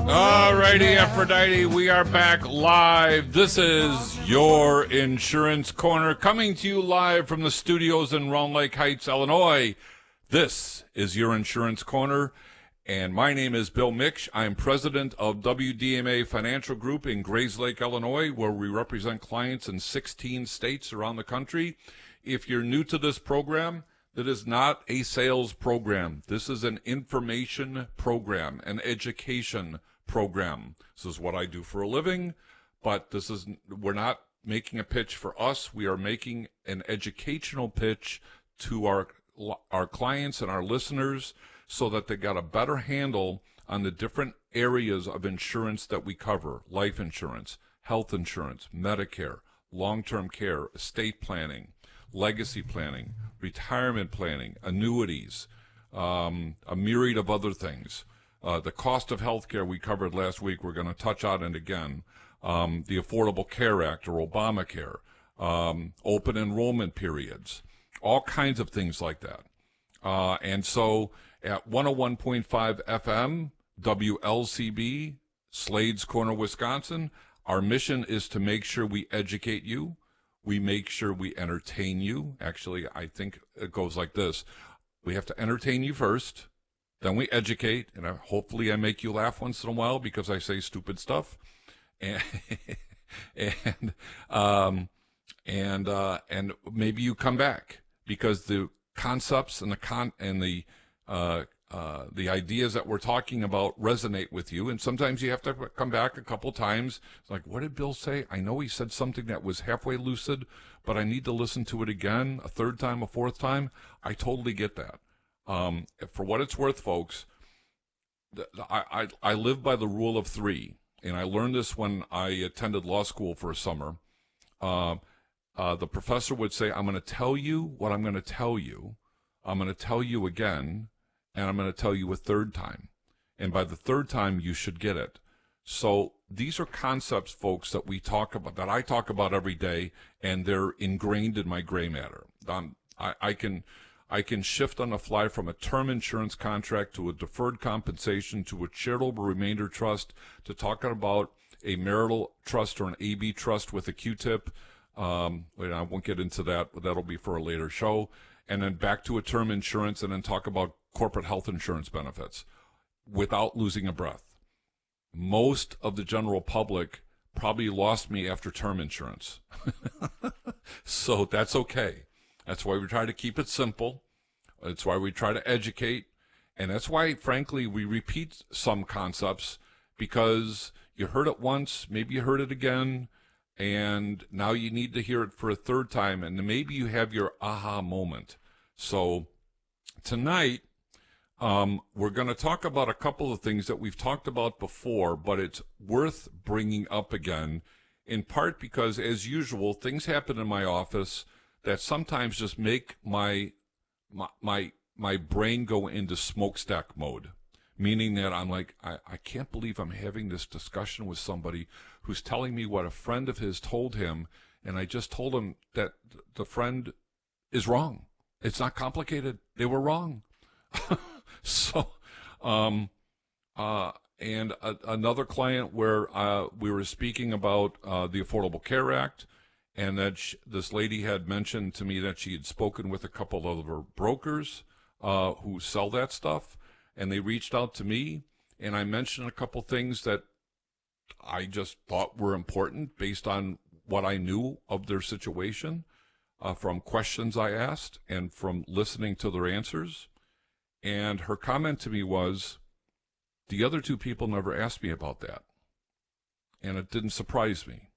Alrighty, Aphrodite, we are back live. This is your Insurance Corner, coming to you live from the studios in Round Lake Heights, Illinois. This is your Insurance Corner, and my name is Bill Miksch. I am president of WDMA Financial Group in Grays Lake, Illinois, where we represent clients in 16 states around the country. If you're new to this program, that is not a sales program. This is an information program, an education program. This is what I do for a living, but we're not making a pitch for us. We are making an educational pitch to our clients and our listeners so that they got a better handle on the different areas of insurance that we cover: life insurance, health insurance, Medicare, long-term care, estate planning, legacy planning, retirement planning, annuities, a myriad of other things. The cost of health care we covered last week, we're going to touch on it again. The Affordable Care Act or Obamacare, open enrollment periods, all kinds of things like that. And so at 101.5 FM, WLCB, Slade's Corner, Wisconsin, our mission is to make sure we educate you. We make sure we entertain you. Actually, I think it goes like this. We have to entertain you first, then we educate, and hopefully I make you laugh once in a while because I say stupid stuff. And and maybe you come back because the concepts and the ideas that we're talking about resonate with you, and sometimes you have to come back a couple times. It's like, what did Bill say? I know he said something that was halfway lucid, but I need to listen to it again, a third time, a fourth time. I totally get that. For what it's worth, folks, I live by the rule of three, and I learned this when I attended law school for a summer. The professor would say, I'm going to tell you what I'm going to tell you. I'm going to tell you again, and I'm going to tell you a third time. And by the third time, you should get it. So these are concepts, folks, that we talk about, that I talk about every day, and they're ingrained in my gray matter. I can shift on the fly from a term insurance contract to a deferred compensation to a charitable remainder trust to talking about a marital trust or an AB trust with a Q-tip. I won't get into that, but that'll be for a later show. And then back to a term insurance, and then talk about corporate health insurance benefits without losing a breath. Most of the general public probably lost me after term insurance. So that's okay. That's why we try to keep it simple. That's why we try to educate. And that's why, frankly, we repeat some concepts, because you heard it once, maybe you heard it again, and now you need to hear it for a third time, and maybe you have your aha moment. So tonight, we're going to talk about a couple of things that we've talked about before, but it's worth bringing up again, in part because, as usual, things happen in my office that sometimes just make my brain go into smokestack mode, meaning that I'm like, I can't believe I'm having this discussion with somebody who's telling me what a friend of his told him, and I just told him that the friend is wrong. It's not complicated. They were wrong. So, and another client where we were speaking about the Affordable Care Act, and that this lady had mentioned to me that she had spoken with a couple of her brokers who sell that stuff, and they reached out to me, and I mentioned a couple things that I just thought were important based on what I knew of their situation, from questions I asked and from listening to their answers. And her comment to me was, the other two people never asked me about that. And it didn't surprise me.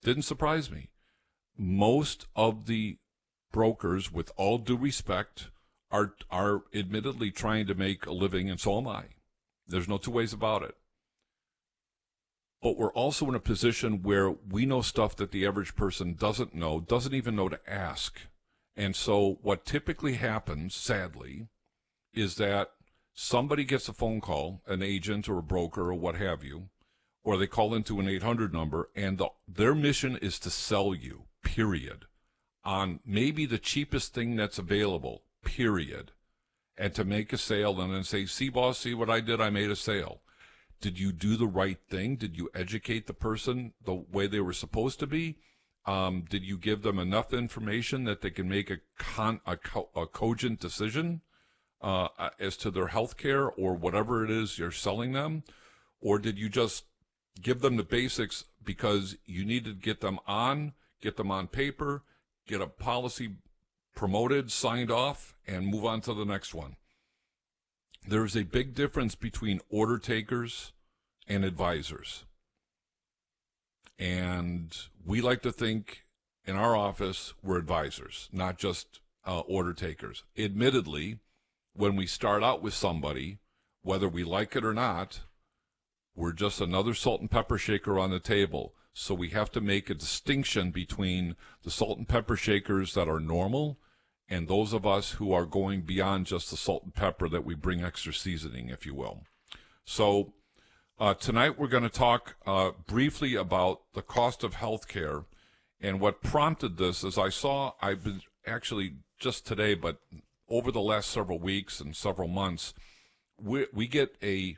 Didn't surprise me. Most of the brokers, with all due respect, are admittedly trying to make a living, and so am I. There's no two ways about it. But we're also in a position where we know stuff that the average person doesn't know, doesn't even know to ask. And so what typically happens, sadly, is that somebody gets a phone call, an agent or a broker or what have you, or they call into an 800 number, and their mission is to sell you, period, on maybe the cheapest thing that's available, period, and to make a sale and then say, see, boss, see what I did? I made a sale. Did you do the right thing? Did you educate the person the way they were supposed to be? Did you give them enough information that they can make a cogent decision as to their health care or whatever it is you're selling them? Or did you just give them the basics because you needed to get them on paper, get a policy promoted, signed off, and move on to the next one? There's a big difference between order takers and advisors. And we like to think in our office we're advisors, not just order takers. Admittedly, when we start out with somebody, whether we like it or not, we're just another salt and pepper shaker on the table. So we have to make a distinction between the salt and pepper shakers that are normal and those of us who are going beyond just the salt and pepper, that we bring extra seasoning, if you will. So tonight we're going to talk briefly about the cost of health care. And what prompted this is I've been actually just today, but over the last several weeks and several months, we get a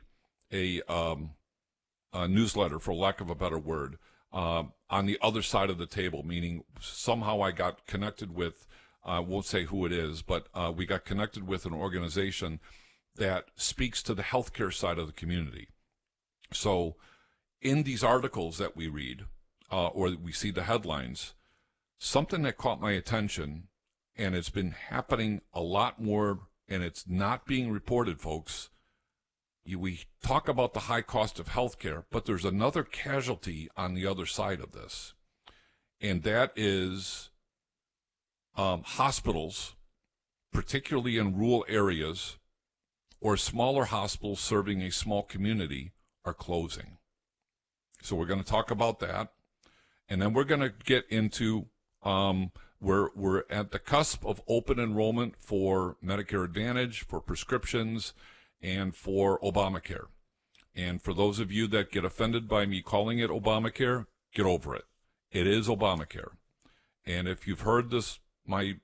newsletter, for lack of a better word, on the other side of the table, meaning somehow I got connected with, I won't say who it is, but we got connected with an organization that speaks to the healthcare side of the community. So in these articles that we read, or we see the headlines, something that caught my attention, and it's been happening a lot more, and it's not being reported, folks. We talk about the high cost of healthcare, but there's another casualty on the other side of this, and that is hospitals, particularly in rural areas or smaller hospitals serving a small community, are closing. So we're going to talk about that, and then we're going to get into we're at the cusp of open enrollment for Medicare Advantage, for prescriptions, and for Obamacare. And for those of you that get offended by me calling it Obamacare, get over it. It is Obamacare. And if you've heard this, my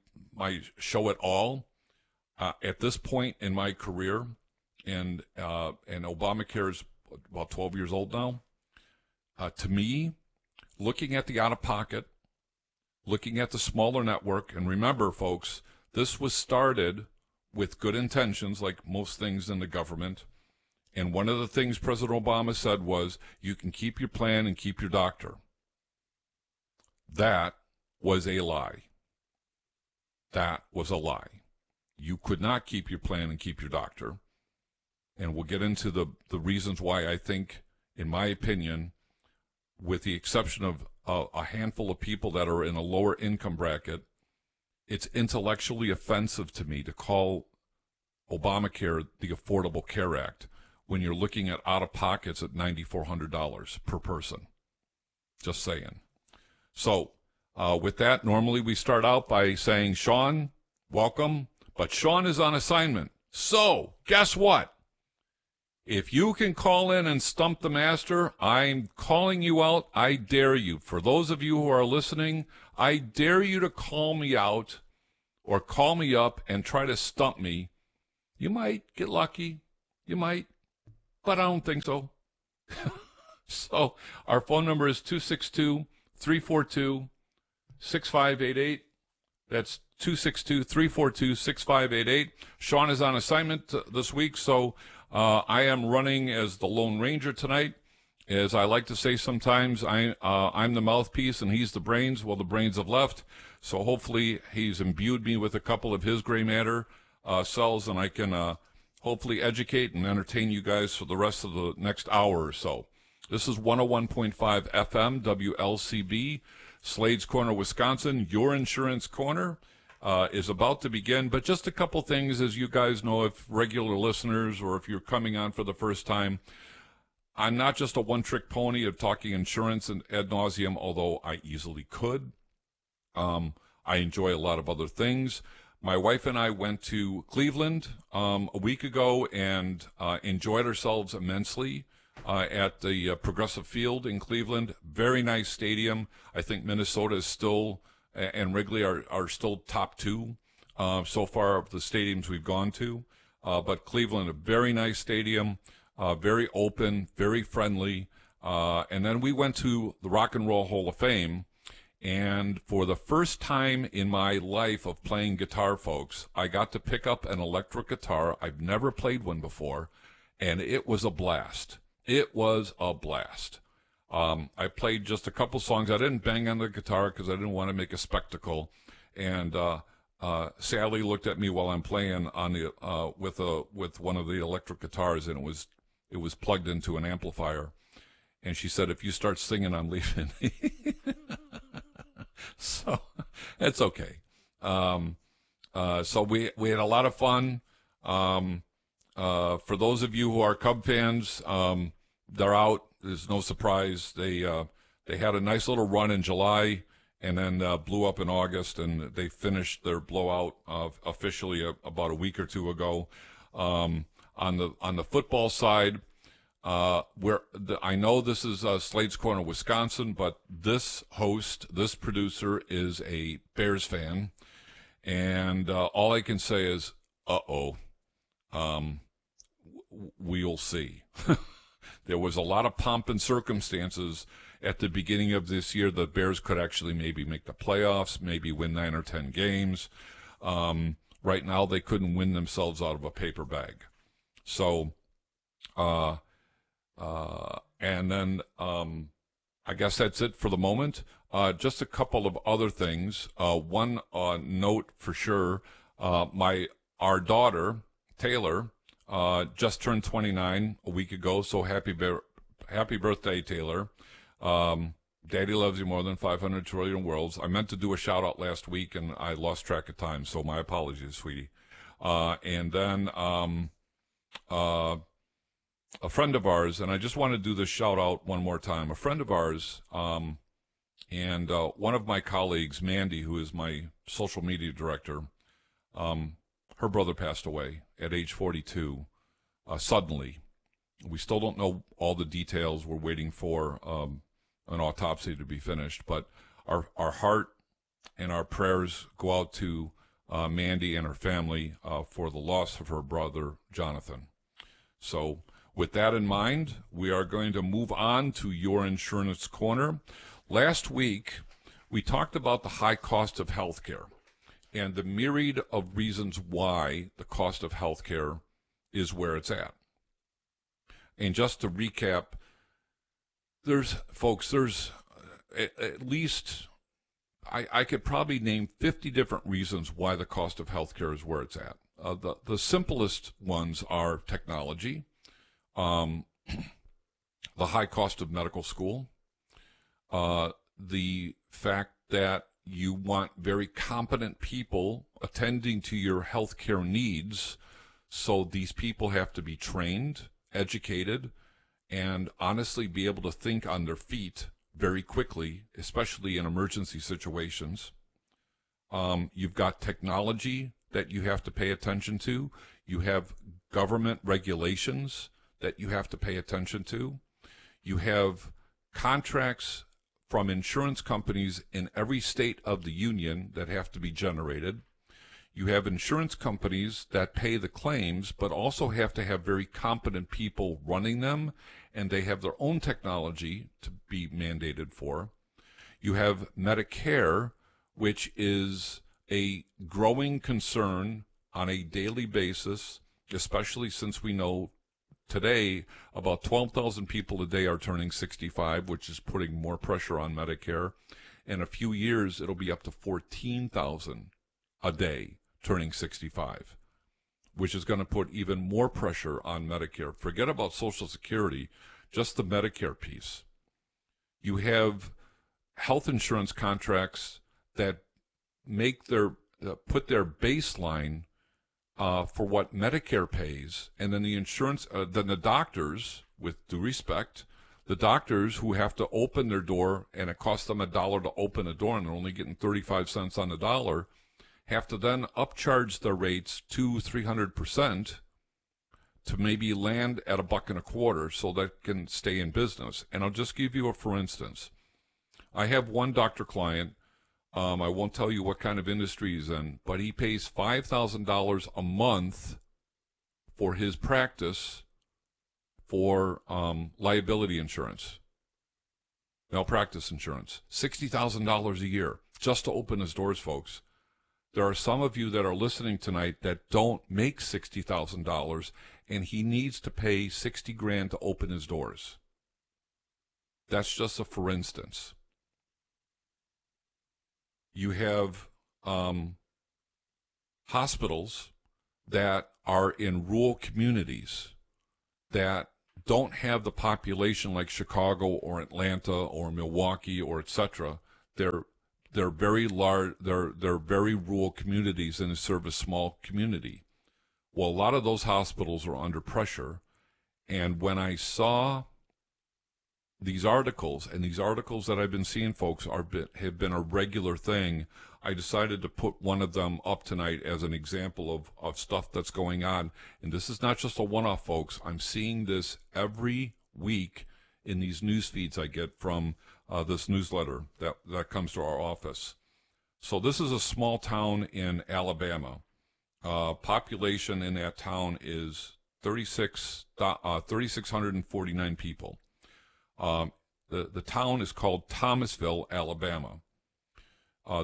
show at all, at this point in my career, and Obamacare is about 12 years old now, to me, looking at the out-of-pocket, looking at the smaller network, and remember, folks, this was started with good intentions, like most things in the government. And one of the things President Obama said was, you can keep your plan and keep your doctor. That was a lie. That was a lie. You could not keep your plan and keep your doctor. And we'll get into the reasons why I think, in my opinion, with the exception of a handful of people that are in a lower income bracket, it's intellectually offensive to me to call Obamacare the Affordable Care Act when you're looking at out-of-pockets at $9,400 per person. Just saying. So, with that, normally we start out by saying, Sean, welcome. But Sean is on assignment. So, guess what? If you can call in and stump the master, I'm calling you out. I dare you. For those of you who are listening, I dare you to call me out or call me up and try to stump me. You might get lucky. You might. But I don't think so. So our phone number is 262-342-6588. That's 262-342-6588. Sean is on assignment this week, so I am running as the Lone Ranger tonight. As I like to say sometimes, I'm the mouthpiece and he's the brains. Well, the brains have left, so hopefully he's imbued me with a couple of his gray matter cells, and I can hopefully educate and entertain you guys for the rest of the next hour or so. This is 101.5 FM, WLCB, Slade's Corner, Wisconsin. Your Insurance Corner is about to begin, but just a couple things, as you guys know, if regular listeners or if you're coming on for the first time. I'm not just a one-trick pony of talking insurance and ad nauseum, although I easily could. I enjoy a lot of other things. My wife and I went to Cleveland a week ago and enjoyed ourselves immensely at the Progressive Field in Cleveland. Very nice stadium. I think Minnesota is still, and Wrigley are still top two so far of the stadiums we've gone to. But Cleveland, a very nice stadium. very open, very friendly. And then we went to the Rock and Roll Hall of Fame. And for the first time in my life of playing guitar, folks, I got to pick up an electric guitar. I've never played one before, and it was a blast. It was a blast. I played just a couple songs. I didn't bang on the guitar because I didn't want to make a spectacle. And Sally looked at me while I'm playing on the with one of the electric guitars, and it was plugged into an amplifier. And she said, "If you start singing, I'm leaving." So it's okay. So we had a lot of fun. For those of you who are Cub fans, they're out. There's no surprise. They had a nice little run in July and then blew up in August, and they finished their blowout officially about a week or two ago. On the football side, I know this is Slade's Corner, Wisconsin, but this producer is a Bears fan, and all I can say is, we'll see. There was a lot of pomp and circumstances at the beginning of this year. The Bears could actually maybe make the playoffs, maybe win 9 or 10 games. Right now, they couldn't win themselves out of a paper bag. So, and then I guess that's it for the moment. Just a couple of other things. One note for sure, our daughter, Taylor, just turned 29 a week ago, so happy birthday, Taylor. Daddy loves you more than 500 trillion worlds. I meant to do a shout-out last week, and I lost track of time, so my apologies, sweetie. And then a friend of ours, and I just want to do this shout-out one more time, a friend of ours, and one of my colleagues, Mandy, who is my social media director, her brother passed away at age 42, suddenly. We still don't know all the details. We're waiting for an autopsy to be finished, but our heart and our prayers go out to Mandy and her family for the loss of her brother, Jonathan. So with that in mind, we are going to move on to Your Insurance Corner. Last week, we talked about the high cost of health care and the myriad of reasons why the cost of health care is where it's at. And just to recap, there's at least, I could probably name 50 different reasons why the cost of health care is where it's at. The simplest ones are technology, the high cost of medical school, the fact that you want very competent people attending to your health care needs, so these people have to be trained, educated, and honestly be able to think on their feet very quickly, especially in emergency situations. You've got technology that you have to pay attention to. You have government regulations that you have to pay attention to. You have contracts from insurance companies in every state of the union that have to be generated. You have insurance companies that pay the claims, but also have to have very competent people running them, and they have their own technology to be mandated for. You have Medicare, which is a growing concern on a daily basis, especially since we know today about 12,000 people a day are turning 65, which is putting more pressure on Medicare. In a few years, it'll be up to 14,000 a day turning 65, which is going to put even more pressure on Medicare. Forget about Social Security, just the Medicare piece. You have health insurance contracts that make put their baseline for what Medicare pays, and then then the doctors, with due respect, the doctors who have to open their door, and it costs them $1 to open a door, and they're only getting 35 cents on the dollar, have to then upcharge their rates 200-300% to maybe land at $1.25 so that can stay in business. And I'll just give you a for instance. I have one doctor client. I won't tell you what kind of industry he's in, but he pays $5,000 a month for his practice for liability insurance, malpractice insurance, $60,000 a year just to open his doors, folks. There are some of you that are listening tonight that don't make $60,000, and he needs to pay $60,000 to open his doors. That's just a for instance. You have hospitals that are in rural communities that don't have the population like Chicago or Atlanta or Milwaukee or etc. They're very large. They're very rural communities and they serve a small community. Well, a lot of those hospitals are under pressure, and when I saw these articles, and these articles that I've been seeing, folks, have been a regular thing, I decided to put one of them up tonight as an example of stuff that's going on. And this is not just a one-off, folks. I'm seeing this every week in these news feeds I get from this newsletter that comes to our office. So this is a small town in Alabama. Population in that town is 3,649 people. The town is called Thomasville, Alabama.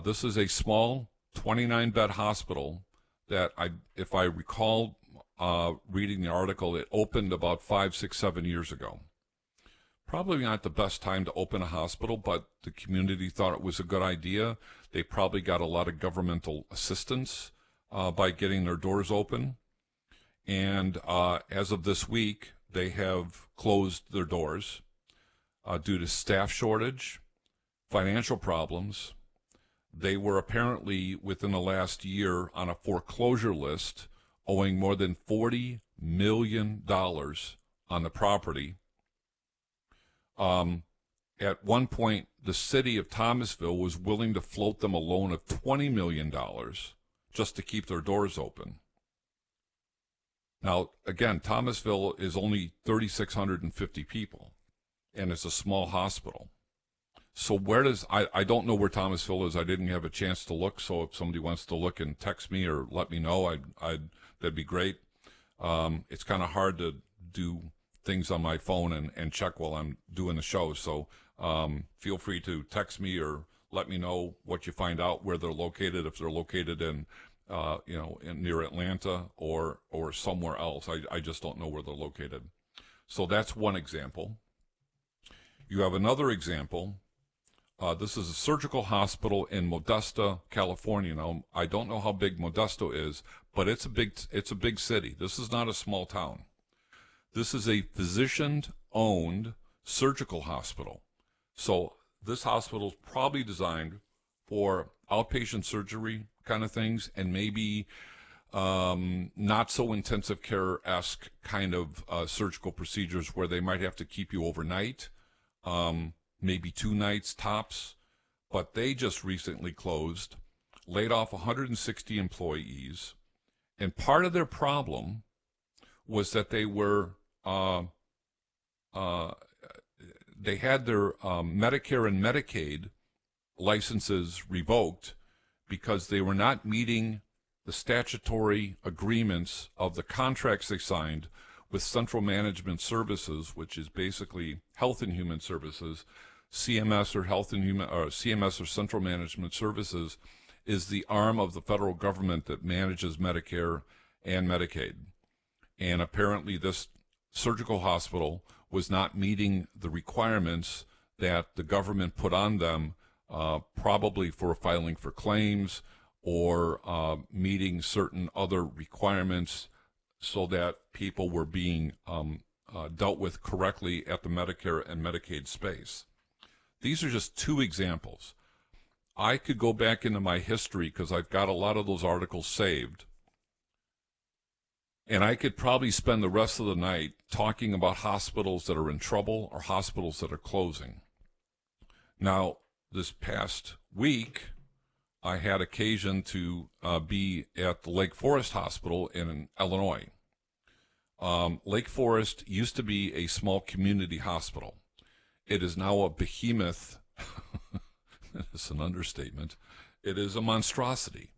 This is a small 29-bed hospital that, if I recall reading the article, it opened about 5, 6, 7 years ago. Probably not the best time to open a hospital, but the community thought it was a good idea. They probably got a lot of governmental assistance by getting their doors open. And as of this week, they have closed their doors due to staff shortage, financial problems. They were apparently, within the last year, on a foreclosure list, owing more than $40 million on the property. At one point, the city of Thomasville was willing to float them a loan of $20 million just to keep their doors open. Now, again, Thomasville is only 3,650 people, and it's a small hospital. So where does, I don't know where Thomasville is. I didn't have a chance to look, so if somebody wants to look and text me or let me know, that'd be great. It's kind of hard to do things on my phone and check while I'm doing the show, so feel free to text me or let me know what you find out, where they're located, if they're located in near Atlanta or somewhere else. I just don't know where they're located. So that's one example. You have another example. This is a surgical hospital in Modesto, California. Now, I don't know how big Modesto is, but it's a big city. This is not a small town. This is a physician-owned surgical hospital. So this hospital is probably designed for outpatient surgery kind of things, and maybe not so intensive care-esque kind of surgical procedures where they might have to keep you overnight, maybe 2 nights tops. But they just recently closed, laid off 160 employees, and part of their problem was that they were they had their Medicare and Medicaid licenses revoked because they were not meeting the statutory agreements of the contracts they signed with Central Management Services, which is basically Health and Human Services. CMS or CMS or Central Management Services is the arm of the federal government that manages Medicare and Medicaid. And apparently this surgical hospital was not meeting the requirements that the government put on them, probably for filing for claims or meeting certain other requirements so that people were being dealt with correctly at the Medicare and Medicaid space. These are just 2 examples. I could go back into my history because I've got a lot of those articles saved, and I could probably spend the rest of the night talking about hospitals that are in trouble or hospitals that are closing. Now, this past week, I had occasion to be at the Lake Forest Hospital in Illinois. Lake Forest used to be a small community hospital. It is now a behemoth. It's an understatement. It is a monstrosity.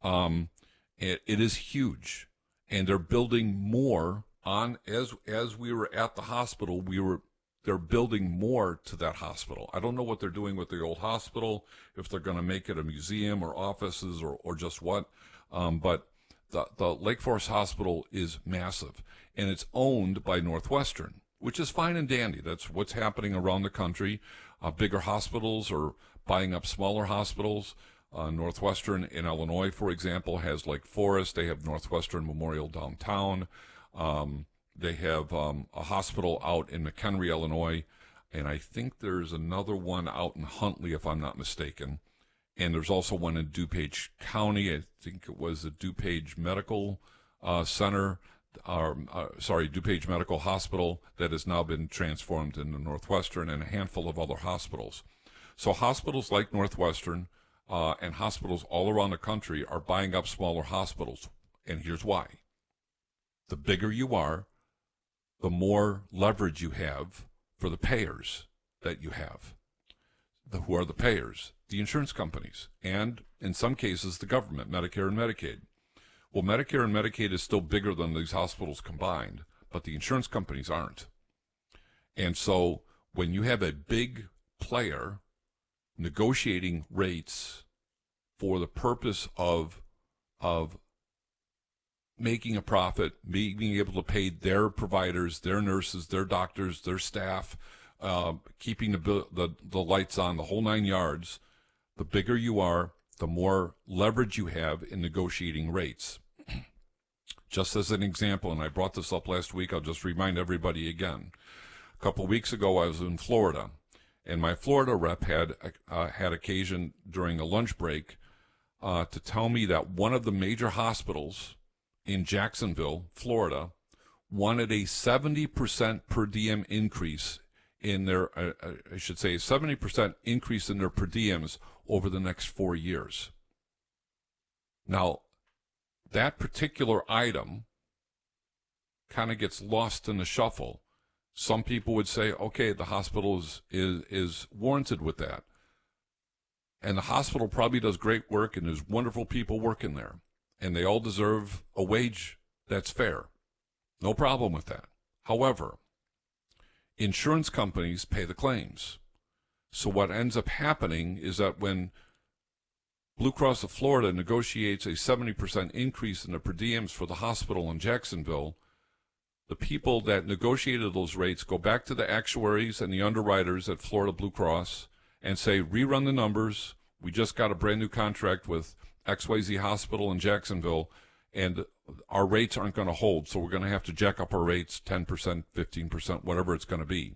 It is huge. And they're building more as we were at the hospital, they're building more to that hospital. I don't know what they're doing with the old hospital, if they're going to make it a museum or offices or just what. But the Lake Forest Hospital is massive, and it's owned by Northwestern, which is fine and dandy. That's what's happening around the country. Bigger hospitals are buying up smaller hospitals. Northwestern in Illinois, for example, has Lake Forest. They have Northwestern Memorial downtown. They have a hospital out in McHenry, Illinois, and I think there's another one out in Huntley, if I'm not mistaken. And there's also one in DuPage County. I think it was the DuPage Medical Center, DuPage Medical Hospital, that has now been transformed into Northwestern, and a handful of other hospitals. So hospitals like Northwestern and hospitals all around the country are buying up smaller hospitals. And here's why. The bigger you are, the more leverage you have for the payers that you have. Who are the payers? The insurance companies, and in some cases the government, Medicare and Medicaid. Well, Medicare and Medicaid is still bigger than these hospitals combined, but the insurance companies aren't. And so when you have a big player negotiating rates for the purpose of making a profit, being able to pay their providers, their nurses, their doctors, their staff, keeping the lights on, the whole 9 yards, the bigger you are, the more leverage you have in negotiating rates. Just as an example, and I brought this up last week, I'll just remind everybody again. A couple of weeks ago, I was in Florida, and my Florida rep had occasion during a lunch break to tell me that one of the major hospitals in Jacksonville, Florida, wanted a 70% per diem increase in their, I should say, 70% increase in their per diems over the next 4 years. Now, that particular item kind of gets lost in the shuffle. Some people would say, okay, the hospital is warranted with that. And the hospital probably does great work, and there's wonderful people working there. And they all deserve a wage that's fair. No problem with that. However, insurance companies pay the claims. So what ends up happening is that when Blue Cross of Florida negotiates a 70% increase in the per diems for the hospital in Jacksonville, the people that negotiated those rates go back to the actuaries and the underwriters at Florida Blue Cross and say, rerun the numbers. We just got a brand new contract with XYZ Hospital in Jacksonville, and our rates aren't going to hold, so we're going to have to jack up our rates 10%, 15%, whatever it's going to be.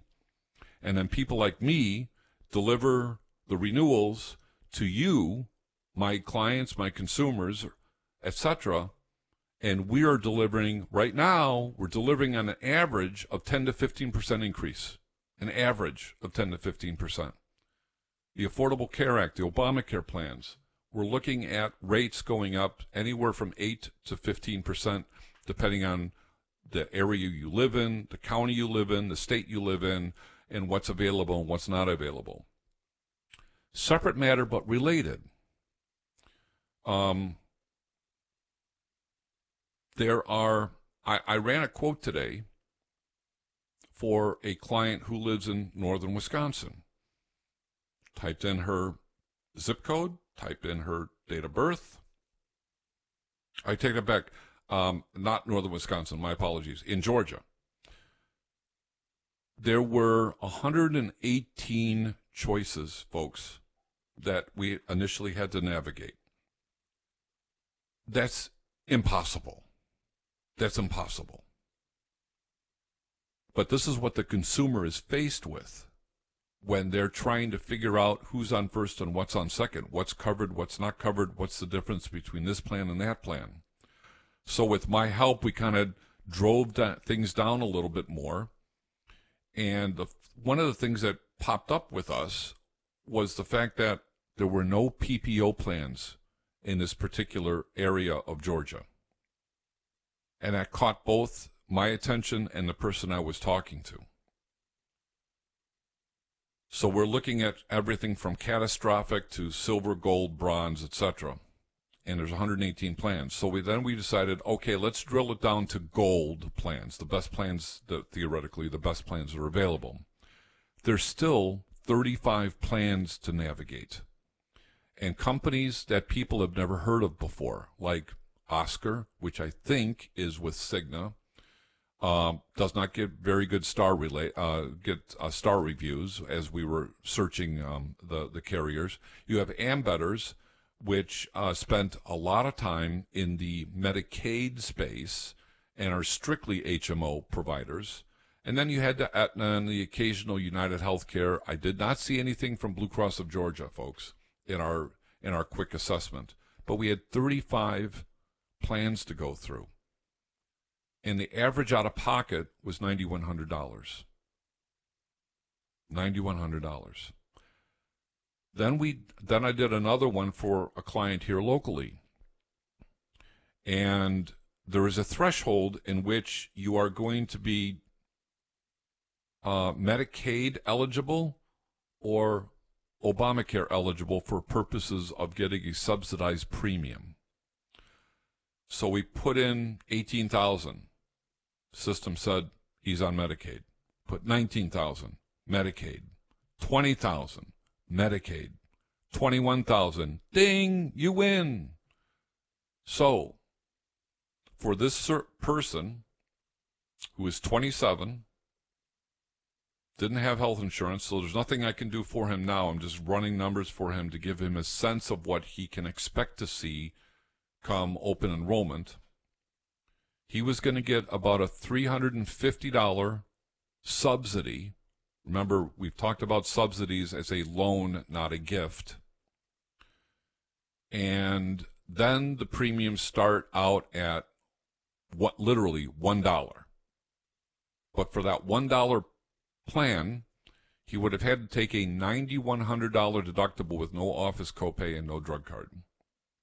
And then people like me deliver the renewals to you, my clients, my consumers, etc., and we are delivering, right now, we're delivering on an average of 10 to 15% increase, an average of 10 to 15%. The Affordable Care Act, the Obamacare plans, we're looking at rates going up anywhere from 8 to 15%, depending on the area you live in, the county you live in, the state you live in, and what's available and what's not available. Separate matter, but related. I ran a quote today for a client who lives in northern Wisconsin. Typed in her zip code, typed in her date of birth. I take it back. Not northern Wisconsin, my apologies, in Georgia. There were 118 choices, folks, that we initially had to navigate. That's impossible. That's impossible. But this is what the consumer is faced with when they're trying to figure out who's on first and what's on second, what's covered, what's not covered, what's the difference between this plan and that plan. So with my help, we kind of drove things down a little bit more. And one of the things that popped up with us was the fact that there were no PPO plans in this particular area of Georgia. And that caught both my attention and the person I was talking to. So we're looking at everything from catastrophic to silver, gold, bronze, etc. and there's 118 plans. So we decided, okay, let's drill it down to gold plans, the best plans, theoretically, the best plans that are available. There's still 35 plans to navigate. And companies that people have never heard of before, like Oscar, which I think is with Cigna, does not get very good star reviews as we were searching the carriers. You have Ambetters, which spent a lot of time in the Medicaid space and are strictly HMO providers. And then you had the Aetna and the occasional United Healthcare. I did not see anything from Blue Cross of Georgia, folks, in our quick assessment. But we had 35 plans to go through. And the average out-of-pocket was $9,100. $9,100. Then I did another one for a client here locally. And there is a threshold in which you are going to be Medicaid eligible or Obamacare eligible for purposes of getting a subsidized premium. So we put in 18,000. System said he's on Medicaid. Put 19,000, Medicaid. 20,000, Medicaid. 21,000, ding, you win. So for this person who is 27, didn't have health insurance, so there's nothing I can do for him now. I'm just running numbers for him to give him a sense of what he can expect to see come open enrollment. He was going to get about a $350 subsidy. Remember, we've talked about subsidies as a loan, not a gift. And then the premiums start out at literally $1. But for that $1 plan, he would have had to take a $9,100 deductible with no office copay and no drug card.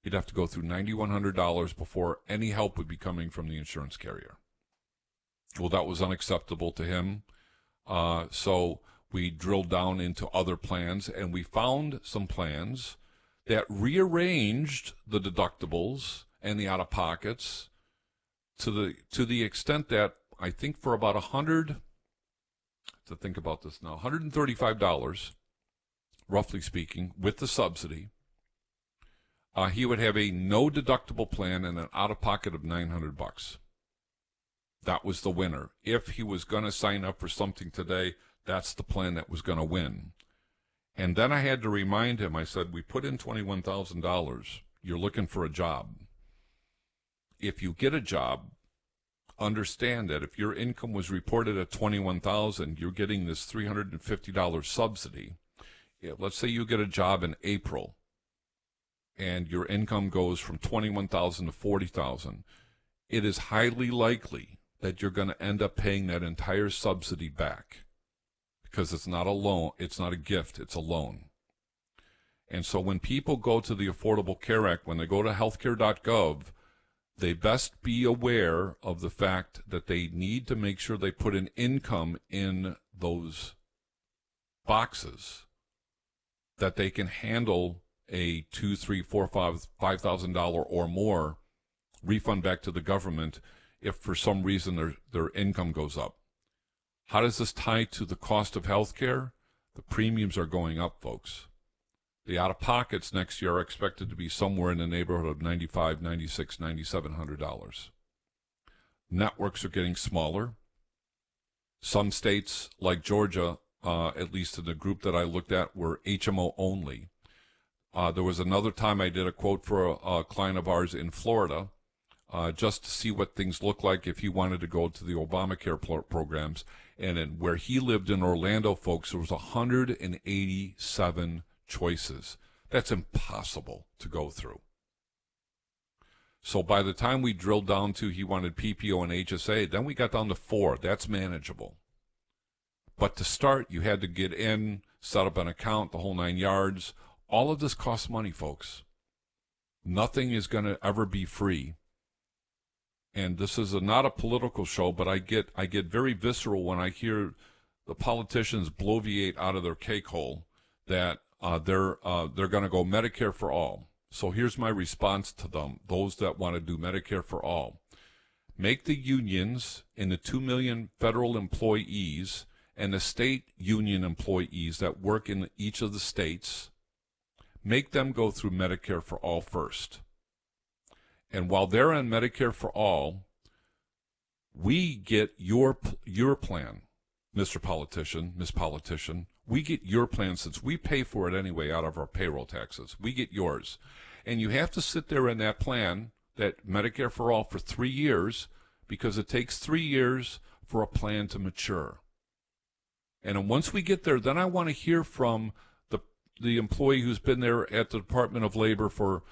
He'd have to go through $9,100 before any help would be coming from the insurance carrier. Well, that was unacceptable to him. So we drilled down into other plans, and we found some plans that rearranged the deductibles and the out-of-pockets to the extent that I think for about $135, roughly speaking, with the subsidy, he would have a no deductible plan and an out-of-pocket of $900. That was the winner. If he was going to sign up for something today, that's the plan that was going to win. And then I had to remind him, I said, we put in $21,000. You're looking for a job. If you get a job, understand that if your income was reported at $21,000, you're getting this $350 subsidy. Let's say you get a job in April, and your income goes from $21,000 to $40,000. It is highly likely that you're going to end up paying that entire subsidy back because it's not a loan, it's not a gift, it's a loan. And so when people go to the Affordable Care Act, when they go to healthcare.gov, they best be aware of the fact that they need to make sure they put an income in those boxes that they can handle a $2,000, $3,000, $4,000, $5,000 or more refund back to the government if for some reason their income goes up. How does this tie to the cost of health care? The premiums are going up, folks. The out-of-pockets next year are expected to be somewhere in the neighborhood of $9,500, $9,600, $9,700. Networks are getting smaller. Some states, like Georgia, at least in the group that I looked at, were HMO only. There was another time I did a quote for a client of ours in Florida, just to see what things look like if he wanted to go to the Obamacare programs. And where he lived in Orlando, folks, there was 187 choices. That's impossible to go through. So by the time we drilled down to he wanted PPO and HSA, then we got down to 4. That's manageable. But to start, you had to get in, set up an account, the whole 9 yards. All of this costs money, folks. Nothing is going to ever be free. And this is not a political show, but I get very visceral when I hear the politicians bloviate out of their cake hole that they're going to go Medicare for all. So here's my response to them, those that want to do Medicare for all. Make the unions and the 2 million federal employees and the state union employees that work in each of the states, make them go through Medicare for all first. And while they're on Medicare for all, we get your plan, Mr. Politician, Miss Politician. We get your plan since we pay for it anyway out of our payroll taxes. We get yours. And you have to sit there in that plan, that Medicare for all, for 3 years, because it takes 3 years for a plan to mature. And then once we get there, then I want to hear from the employee who's been there at the Department of Labor for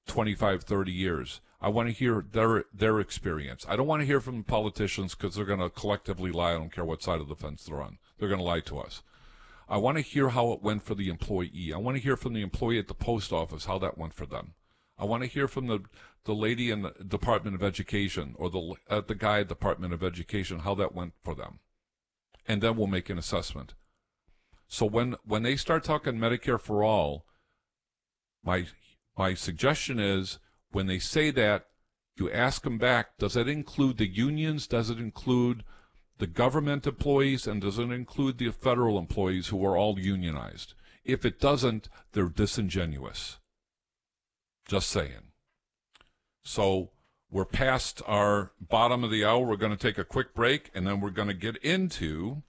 25, 30 years. I want to hear their experience. I don't want to hear from the politicians because they're going to collectively lie. I don't care what side of the fence they're on. They're going to lie to us. I want to hear how it went for the employee. I want to hear from the employee at the post office how that went for them. I want to hear from the lady in the Department of Education or the guy at the Department of Education how that went for them. And then we'll make an assessment. So when they start talking Medicare for all, my suggestion is when they say that, you ask them back, does it include the unions? Does it include the government employees? And does it include the federal employees who are all unionized? If it doesn't, they're disingenuous. Just saying. So we're past our bottom of the hour. We're going to take a quick break, and then we're going to get into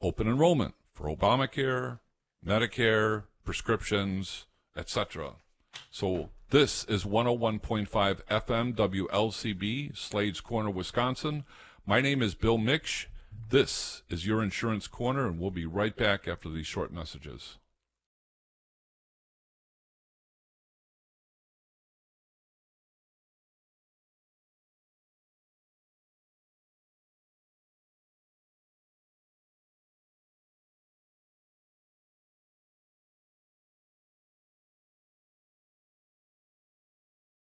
open enrollment for Obamacare, Medicare, prescriptions, etc. So this is 101.5 FM WLCB, Slade's Corner, Wisconsin. My name is Bill Miksch. This is your Insurance Corner, and we'll be right back after these short messages.